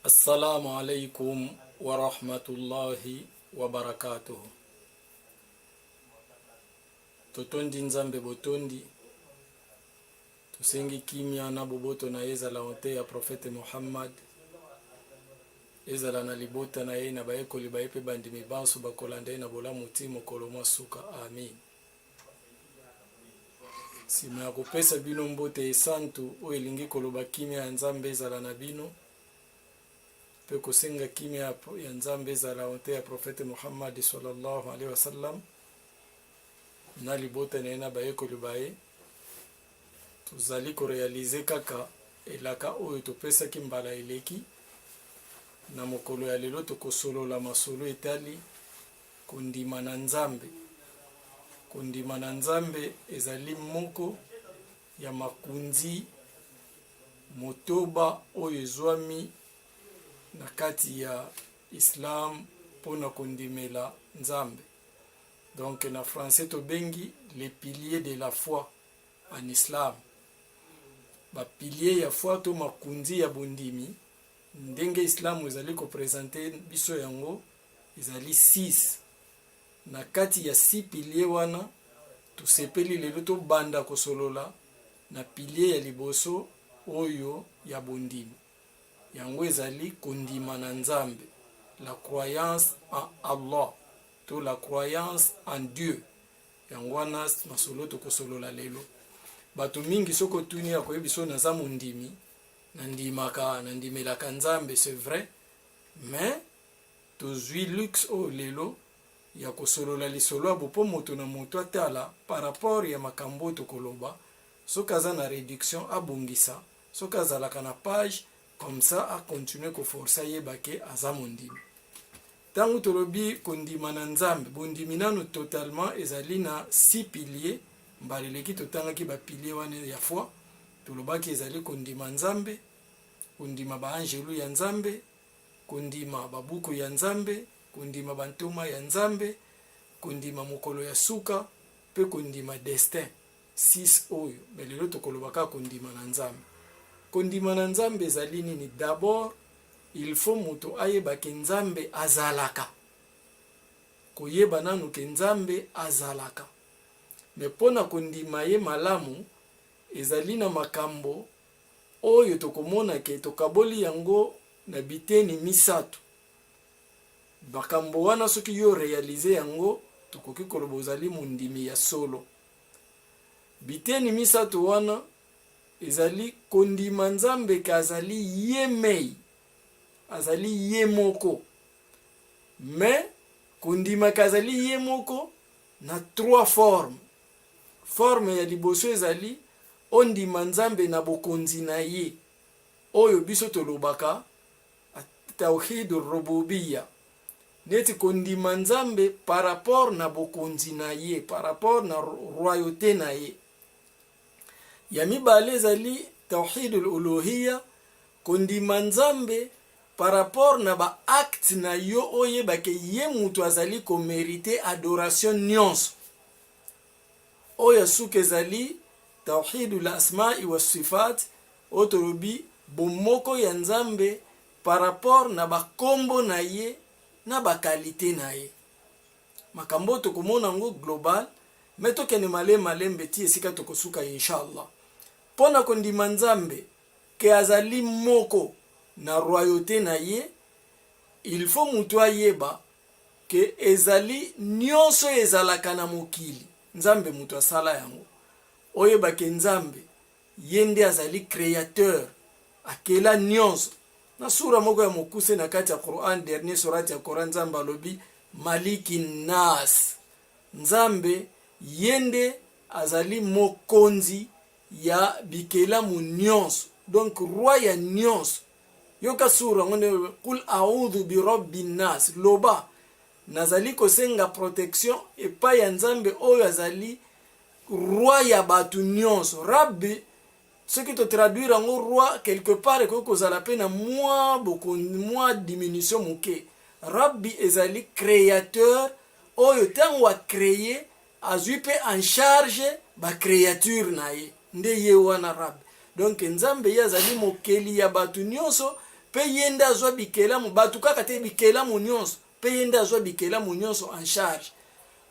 Assalamu alaikum wa rahmatullahi wa barakatuh. Totondi nzambe botondi. Tusengi kimya na boboto na ezala onte ya profete Muhammad. Ezala na libota na ye na baekoli baepe bandimi bansu bakolanda na bola muti mokolo mwasuka. Amin. Sima ya kopesa bino mbote esantu o elingi koloba kimya ya nzambe ezala na bino. Pe kosenga kimya ya nzambe ezala onte ya profete Muhammad sallallahu alaihi wasallam. Na libota na ye na baekoli bae. Tuzali korealize kaka elaka oyo topesaki mbala eleki. Na mokolo ya lelo tokosolola masolo etali kondima na nzambe. Kondima na nzambe ezali moko ya makunzi motoba oyo ezwami na kati ya Islam pona kondimela nzambe. Donc na français tobengi les piliers de la foi en Islam. Ba pilier ya foi to makunzi ya bondimi ndenge Islam ezali ko présenter biso yango ezali 6. Na kati ya 6 pilier wana tusepeli lelo to banda kosolola na pilier ya liboso oyo ya bondimi. Yango ezali kondima na nzambe, la croyance en Allah, to la croyance en Dieu. Yango wana masolo to kosolola lelo. Bato mingi soko tuni ya koyebiso na za mondimi na ndimaka na ndimelaka nzambe, c'est vrai, mais tozwi luxe o lelo ya kosolola lisolo ya bopo moto na moto atala par rapport ya makambo to koloba soka za na réduction abongisa soka zalaka na page comme ça a continuer ko forcer yebake aza mondimi. Tangu tolobi kondima na nzambe bondimi nanu totalement ezali na 6 piliers mbaleleki totangaki ba piliers wana ya foi. Tolobaki ezali kondima nzambe, kondima ba angelu ya nzambe, kondima babuku ya nzambe, kondima bantoma ya nzambe, kondima mokolo ya suka, pe kondima destin. 6 oyo belelo tokolobaka kondima na nzambe. Kondima na nzambe ezali nini? D'abord il faut moto ayeba ke nzambe azalaka. Koyeba nanu ke nzambe azalaka. Me pona kondima ye malamu ezali na makambo oyo tokomona ke tokaboli yango na biteni misatu. Makambo wana soki yo realize yango tokoki koloba ozali mondimi ya solo. Biteni misatu wana ezali kondima nzambe ka azali ye mei, azali ye moko. Mais kondima ka azali ye moko na 3 formes. Forme ya liboso ezali ondima nzambe na bokonzi na ye oyo biso tolobaka tawhid rububiyya. Neti kondima nzambe par rapport na bokonzi na ye, par rapport na royauté na ye. Ya mibale ezali tawhid uluhiyya, kondima nzambe par rapport na ba acte na yo oye bake ye mutu azali ko mériter adoration nyonso. Oya suke ezali tawhidul asma'i was sifat, otorobi bomoko ya nzambe par rapport na bakombo na ye na bakalite na ye. Makambo tokomona ngo global, meto kene malembe ti esika tokosuka inshallah. Pona kondima nzambe ke azali moko na royauté na ye, il faut mutu ayeba ke ezali nyonso ezalaka na mokili. Nzambe mutu asala yango. Oyeba ke nzambe yende azali créateur akela nyonso. Na sura moko ya mokuse na kati ya Quran, dernier surati ya Quran, nzambe alobi maliki nas. Nzambe yende azali mokonzi ya bikela mu nyonso, donc roi ya nyonso. Yoka sura ngone kul a'udhu bi rabbin nas, loba nazali kosenga protection epa ya nzambe oyo azali roi ya batu nyonso. Rabbi soki to traduire ngo roi quelque part ko kozala pe na moi diminution muke. Rabbi ezali créateur oyo tango a créer azui pe en charge ba créature na ye. Nde ye wana Rabbi. Donc nzambe yazali mokeli ya batu nyonso pe yenda azwa bikelamu batu kaka te bikelamu nyonso pe yenda azwa bikelamu nyonso en charge.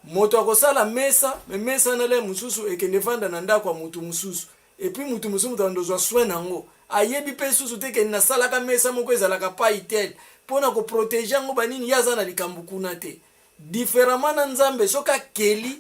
Moto akosala mesa me mesa na le mususu ekende fanda na ndako ya mutu mususu et puis mutu mususu mutandozwa soin nango ayebi pe susu te ke nasalaka mesa moko ezalaka pa itel pona ko protéger ngo banini yaza na likambu kuna te. Différemment na Nzambe soka keli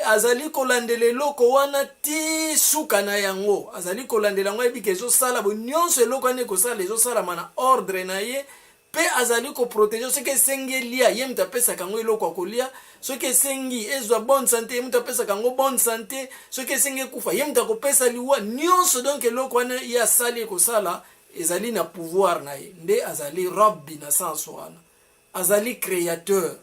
azali kolandela eloko wana ti suka na yango azali kolandela yango ebi ke ezosala bo nyonso eloko ane kosala ezosalama na ordre na ye pe azali koprotege soki esengi elia ye mutu apesaka yango eloko akolia soki esengi ezwa bonne santé ye mutu apesaka yango bonne santé soki esengi ekufa ye mutu akopesa liwa nyonso. Donc eloko wana ye asali ekosala ezali na pouvoir na ye nde azali rabbi na sens wana azali créateur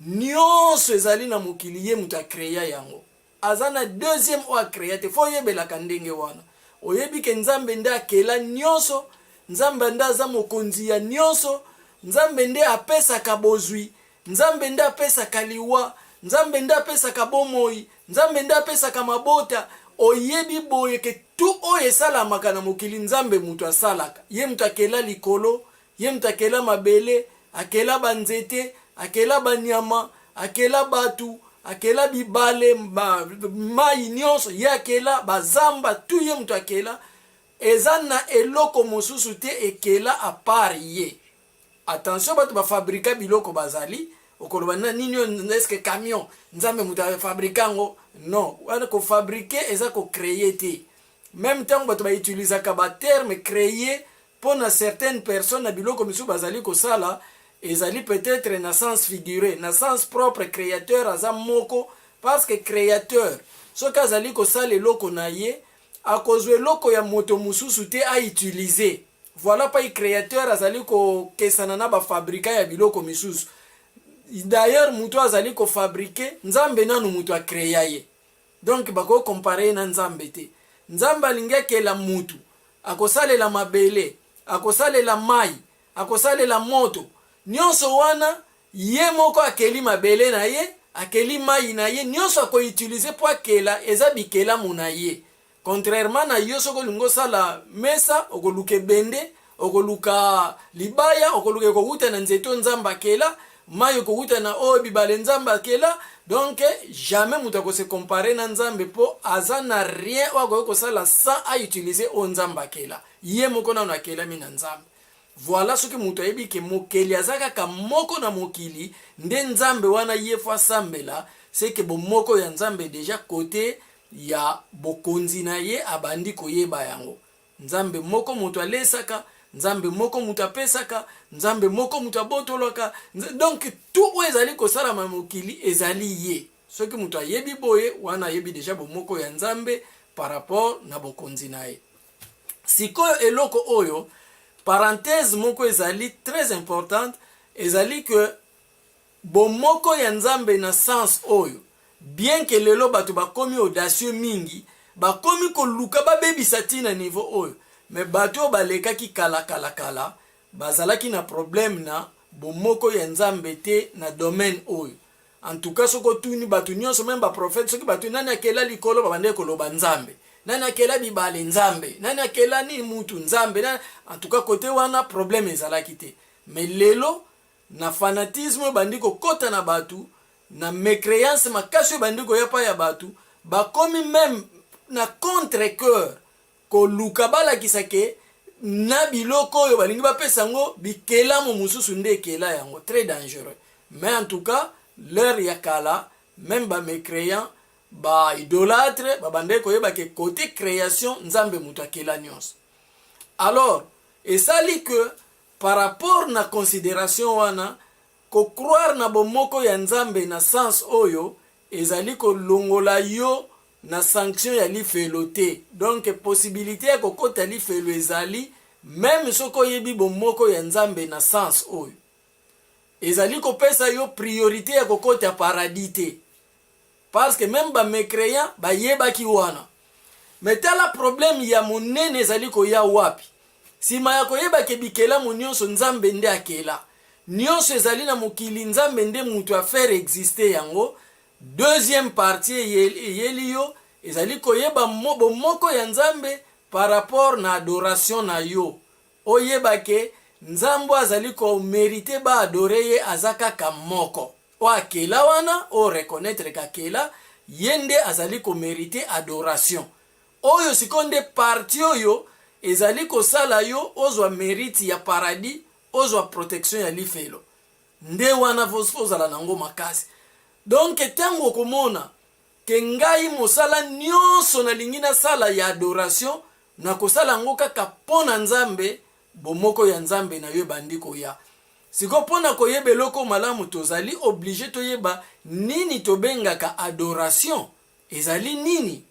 nyonso ezali na mokili ye mutu akrea yango aza na deuxième oyo akrea te fo oyebelaka ndenge wana oyebi ke Nzambe nde akela nyonso Nzambe nde aza mokonzi ya nyonso Nzambe nde apesaka bozwi Nzambe nde apesaka liwa Nzambe nde apesaka bomoi Nzambe nde apesaka mabota oyebi boye ke tu oyo esalamaka na mokili Nzambe mutu asalaka ye mutu akela likolo ye mutu akela mabele akela banzete akela banyama akela batu akela bibale mai nyonso ye akela bazamba tu ye mutu akela eza na eloko mosusu te ekela a part ye. Attention bato ba fabrika biloko bazali okoloba na nini eske camion Nzambe mutu fabrika ngo non wana ko fabriquer eza ko créer te même temps bato ba utilisaka ba terme créer pour na certaines personnes na biloko misu bazali ko sala ezali peut-être na sens figuré na sens propre créateur aza moko parce que créateur soki azali ko sala eloko na ye akozwe eloko ya moto mususu te a utiliser. Voilà pas créateur azali ko kesana na ba fabrika ya biloko misusu. D'ailleurs mutu azali ko fabriquer Nzambe nanu mutu a créer ye. Donc bako comparer na Nzambe te. Nzambe alingeke la mutu akosalela mabele akosalela mai akosalela moto nyonso wana ye moko akeli mabele na ye akeli mai na ye nyonso ako utiliser po akela eza bikela muna ye. Contrairement na yo soko lingo sala mesa okoluka bende okoluka libaya okoluka kokuta na nzeto Nzambe akela mai kokuta na oyo bibale Nzambe akela. Donc jamais mutu ako se comparer na Nzambe po aza na rien oyo kosala sans a utiliser o Nzambe akela ye moko na akela mina Nzambe. Voilà ce que mutu ayebi ke mokeli azaka ka moko na mokili nde Nzambe wana ye fwa sambela c'est que bo moko ya Nzambe déjà côté ya bokonzi na ye abandi koyeba yango. Nzambe moko mutu alesaka Nzambe moko mutu apesaka Nzambe moko mutu abotolaka. Donc tout oyo ezali kosala ma mokili ezali ye soki mutu ayebi boye wana ayebi déjà bo moko ya Nzambe par rapport na bokonzi na ye. Sikoyo eloko oyo parenthèse moko ezali très importante ezali que bomoko ya Nzambe na sens oyo bien que lelo bato bakomi audacieux mingi bakomi koluka babebisa tina niveau oyo mais bato balekaki kala bazalaki na problème na bomoko ya Nzambe te na domaine oyo. En tout cas soko tuni bato nyonso même ba prophète soki bato nani akela likolo babande koloba Nzambe nani akela bibale Nzambe nani akela ni mutu Nzambe na en tout cas côté wana problème ezalaki te. Mais lelo na fanatisme bandiko kota na batu na mécréance makasi bandiko yapa ya batu bakomi même na contre-cœur ko luka bala kisake na biloko oyo balingi bapesa ngo bikelamu mususu nde ekela yango très dangereux. Mais en tout cas l'heure ya kala même ba mécréant ba idolâtre ba bandeko yeba ke côté création Nzambe mutu akela nyonso. Alors esali que par rapport na considération wana ko croire na bomoko ya Nzambe na sens oyo ezali ko longola yo na sanction ya lifelo te. Donc possibilité ya kokota lifelo ezali même soko yebi bomoko ya Nzambe na sens oyo ezali ko pesa yo priorité ya kokota paradis te. Parce que même ba mécréant ba yebaki wana. Mais tala problème ya monene ezali ko ya wapi sima ya koyeba ke bikela nyonso Nzambe nde akela nyonso ezali na mokili Nzambe nde mutu a faire exister yango. Deuxième partie yeli yo ezali koyeba moko ya Nzambe par rapport na adoration na yo oyeba ke nzambo azali ko mérité ba adorer ye azaka kamoko o akela wana o reconnaître kakela yende azali ko mérité adoration oyo sikonde parti oyo ezali ko sala yo ozwa mérite ya paradis ozwa protection ya lifelo nde wana vosala nango makasi. Donc tango komona ke ngai mosala nyonso na lingina sala ya adoration na kosala ngo kaka pona nzambe bomoko ya nzambe na yo bandiko ya siko pona koyeba eloko malamu tozali obligé toyeba nini tobengaka adoration ezali nini.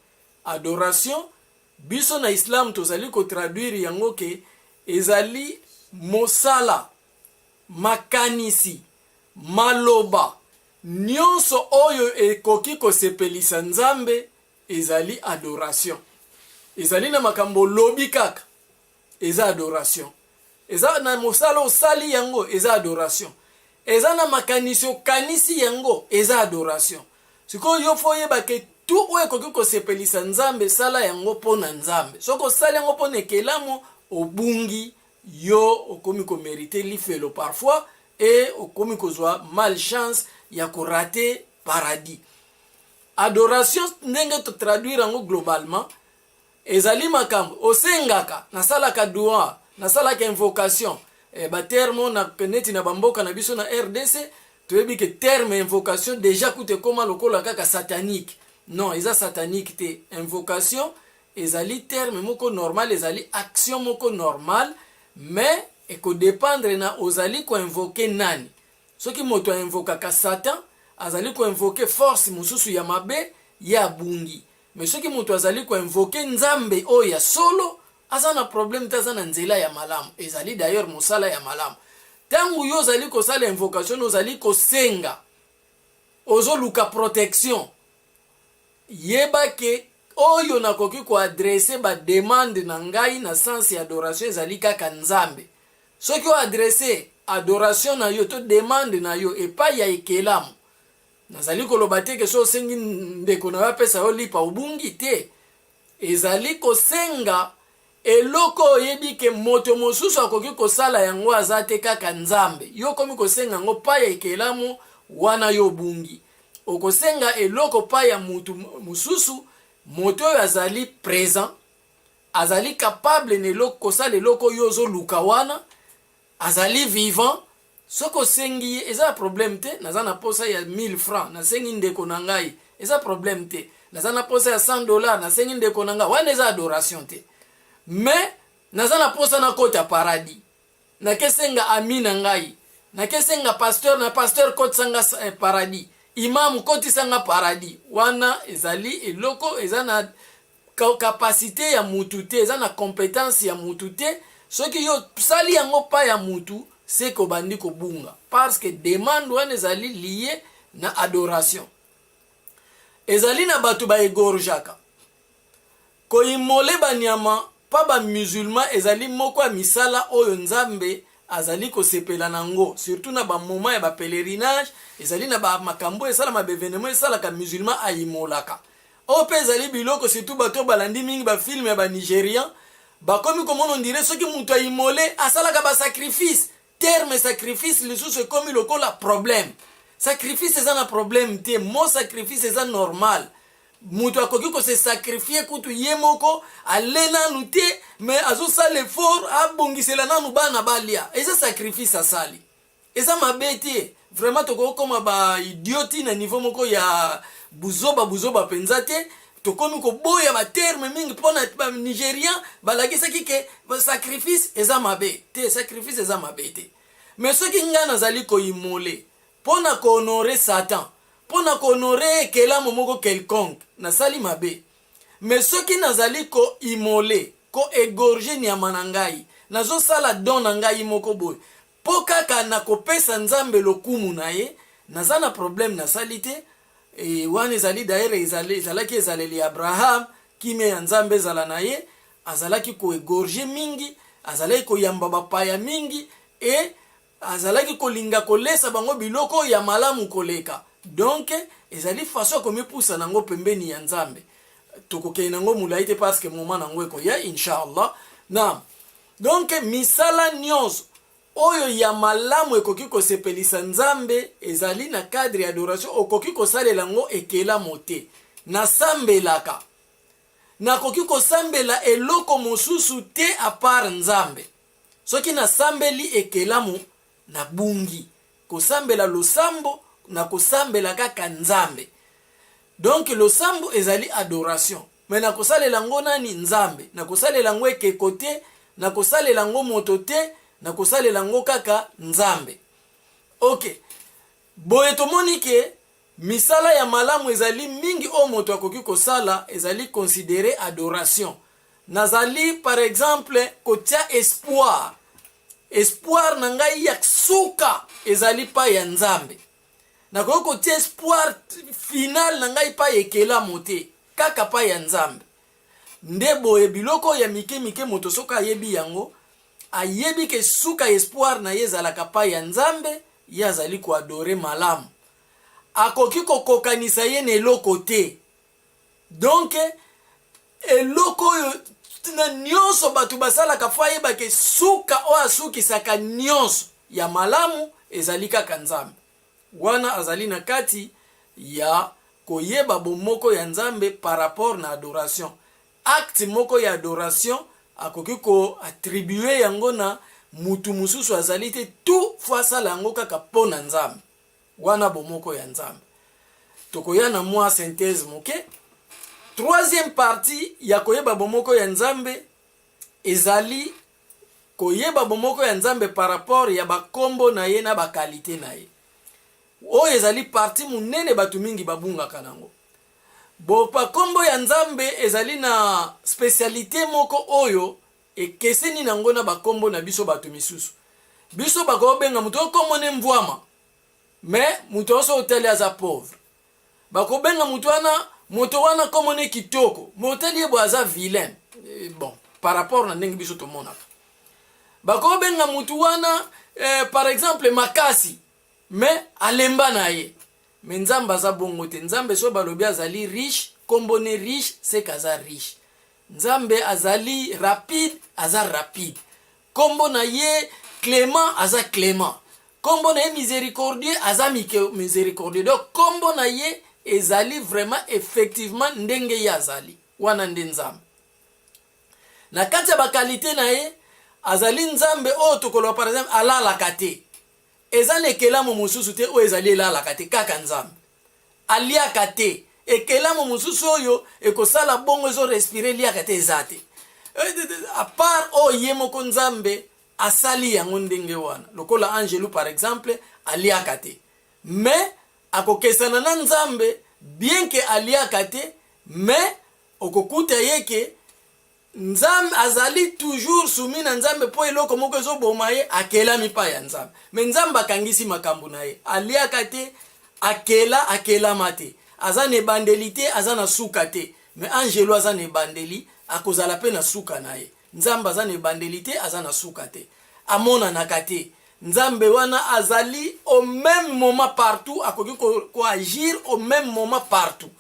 Adoration biso na islam tozali ko traduire yango ke ezali mosala makanisi maloba nyonso oyo ekoki kosepelisa nzambe ezali adoration. Ezali na makambo lobi kaka eza adoration. Eza na mosala osali yango eza adoration. Eza na makanisi okanisi yango eza adoration. Siko yo foyeba ke tout oyo ekoki kosepelisa nzambe sala yango pona nzambe. Soko sala yango pona ekelamu obungi yo okomi ko mériter lifelo parfois et okomi kozwa malchance ya ko rater paradis. Adoration ndenge to traduire yango globalement ezali makambo osengaka nasalaka dua nasalaka invocation ba terme na keneti na bamboka na biso na RDC toyebi ke terme invocation déjà kute koma lokola kaka satanique. Non, eza satanique te. Invocation ezali terme moko normal, ezali action moko normal, mais eko dépendre na ozali ko invoquer nani. Soki moto invokaka Satan azali ko invoquer force mususu ya mabe ya bungi. Mais soki moto azali ko invoquer nzambe o ya solo azana problème tazana nzela ya malamu. Ezali d'ailleurs musala ya malamu. Tangu yo zali ko sala invocation ozali ko senga ozo luka protection yeba ke oyo nakoki ko adresser ba demande na ngai na sens ya adoration ezali kaka nzambe. Soki o adresser adoration na yo to demande na yo epai ya ekelamu nazali koloba te ke so sengi ndeko na bapesa yo lipa obungi te. Ezali ko senga eloko oyebi ke moto mosusu akoki kosala yango azate kaka nzambe. Yo komi kosenga ngo pa ya ekelamu wana yo bungi. Okosenga eloko pa ya mutu mususu moto azali présent azali capable ne eloko kosala eloko yo zo luka wana azali vivant. Soko sengi eza problème te. Naza na posa ya 1000 francs na sengi ndeko na ngai eza problème te. Naza na posa ya $100 na sengi ndeko na ngai wana eza adoration te. Mais naza na posa na kota paradis na kesenga amina ngai na kesenga pasteur na pasteur kota sanga paradis imam koti sanga paradis wana ezali eloko eza na capacité ya mutu te eza na compétence ya mutu te. Soki yo sali yango pa ya mutu c'est ko bandi ko bunga parce que demande wana ezali lié na adoration. Ezali na batu ba egorjaka ko imole banyama pa ba musulman ezali moko ya misala oyo nzambe azali ko sepela nango surtout na ba moment ya ba pèlerinage ezali na ba makambo esala ma événement esala ka musulman ayimolaka ope ezali biloko surtout bato balandi mingi ba film ya ba Nigérian bakomi komona ndire soki mutu ayimole asalaka ba sacrifice. Terme sacrifice lisusu komi lokola problème. Sacrifice eza na problème te. Mo sacrifice eza normal. Mutu akoki ko se sacrifier kutu yemoko alena nute mais azo sala effort abongisela nanu bana balia. Eza sacrifice asali. Eza mabete. Vraiment toko koma ba idioti na niveau moko ya buzoba penzate. Tokomi ko boya ba terme mingi pona ba Nigérian balagisa kike sacrifice eza mabe te. Sacrifice eza mabe te. Mais soki ngana zali ko imole pona ko honorer Satan pona ko honorer ekelamu moko quelconque na sali mabe. Mais soki nazali ko imole ko égorger nyama na ngai nazo sala don na ngai moko boy po kaka na kopesa nzambe lokumu na ye naza na problème na salite. Et wana ezali d'ailleurs ezalaki ezaleli Abraham kime ya nzambe ezala na ye azalaki ko égorger mingi azalaki ko yamba bapaya mingi et azalaki kolinga kolesa bango biloko ya malamu koleka. Donc ezali façon komi poussa nango pembeni ya nzambe tokokei nango mulai te parce que moment nango ekoya inshallah. Na donc misala nyonso oyo ya malamu ekoki kosepelisa nzambe ezali na cadre ya adoration okoki kosalela ngo ekelamu te nasambelaka nakoki kosambela eloko mosusu te apart nzambe soki nasambeli ekelamu na bungi kosambela losambo na kosambela kaka nzambe donc losambo ezali adoration mais na kosalela ngo nani nzambe na kosalela ngo ekeko te na kosalela ngo moto te na kosalela ngo kaka nzambe. Ok, boye tomoni ke misala ya malamu ezali mingi o moto akoki kosala ezali considéré adoration. Nazali par exemple kotia espoir na ngai ya suka ezali pa ya nzambe. Na kotia espoir final na ngai pa ekela mote kaka pa ya nzambe. Nde boye biloko ya mike moto soka ayebi yango ayebi ke suka espoir na yezalaka pa ya nzambe yazali ko adore malamu akoki kokokanisa ye na eloko te donc eloko na nyonso batu basalaka fa yeba ke suka o asukisaka nyonso ya malamu ezali kaka nzambe wana azali na kati ya koyeba bomoko ya nzambe par rapport na adoration acte moko ya adoration akoki ko attribuer yango na mutu mususu azali te tout fois sala yango kaka pona nzambe wana bomoko ya nzambe tokoya na mwa synthèse moke. Troisième partie ya koyeba bomoko ya nzambe ezali koyeba bomoko ya nzambe par rapport ya bakombo na ye na bakalite na ye oyo ezali partie munene batu mingi babungaka nango. Bo bakombo ya nzambe ezali na spécialité moko oyo ekeseni nango na bakombo na biso batu misusu. Biso bakobenga mutu okombo ne mvwama mais mutu oso hoteli aza pauvre. Bakobenga mutu wana moto wana kombo ne kitoko moteli ebo aza vilain. Bon par rapport na ndenge biso tomona. Bakobenga mutu wana par exemple makasi mais alemba na ye. Mais nzambe aza bongo te. Nzambe so balobi azali riche, kombo ne riche, c'est kaza riche. Nzambe azali rapide, aza rapide. Kombo na ye clément, aza clément. Kombo na ye miséricordieux, aza miséricordieux. Donc kombo na ye ezali vraiment effectivement ndenge ye azali. Wana nde nzambe. Na kati ya bakalite na ye azali nzambe oyo tokoloba par exemple alalaka te. Ezane ekelamu mususu te o ezali elalaka te kaka nzambe aliaka te ekelamu mususu oyo ekosala bongo ezo respirer liaka te ezate a part o ye moko nzambe asali yango ndenge wana lokola angelu par exemple aliaka te mais akokesana na nzambe bien que aliaka te mais okokuta yeke nzambe azali toujours soumis na nzambe po eloko moko ezoboma ye akelami pa ya nzambe me nzambe akangisi makambo na ye aliaka te akelama te aza na ebandeli te aza na suka te me angelo aza na ebandeli akozala pe na suka na ye nzambe aza na ebandeli te aza na suka te amonanaka te nzambe wana azali au même moment partout akoki koagir au même moment partout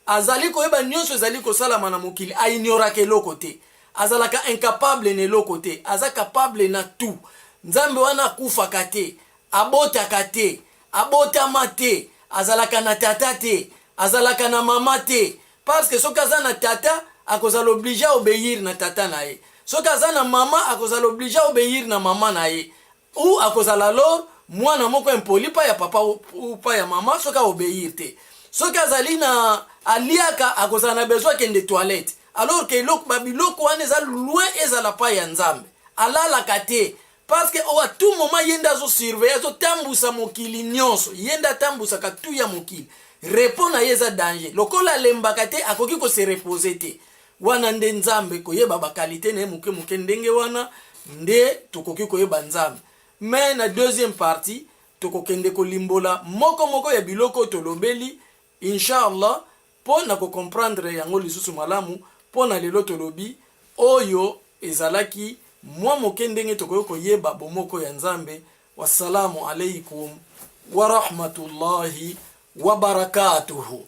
azali koyeba nyonso ezali kosalama na mokili aignoraka eloko te azalaka incapable na eloko te aza capable na tout nzambe wana akufaka te abotaka te abotama te azalaka na tata te azalaka na mama te parce que soki aza na tata akozala oblige obéir na tata na ye soki aza na mama akozala oblige obéir na mama na ye ou akozala alors mwana moko impoli pa ya papa ou pa ya mama soki obéir te soki azali na aliaka akozala na besoin kende toilette alors que biloko wana eza loin ezala pa ya nzambe alalaka te parce que à tout moment yenda azo surveiller azo tambusa mokili nyonso yenda tambusaka tout ya mokili répond na yeza danger lokola lembaka te akoki ko se reposer te wana nde nzambe koyeba bakalite na muke ndenge wana nde tokoki koyeba nzambe. Mais na deuxième partie tokokende kolimbola moko ya biloko tolobeli inshallah po na ko comprendre yango lisusu malamu po na lelo tolobi oyo ezalaki mwa moke ndenge tokoyo koyeba bomoko ya nzambe. Wassalamu alaikum wa rahmatullahi wa barakatuhu.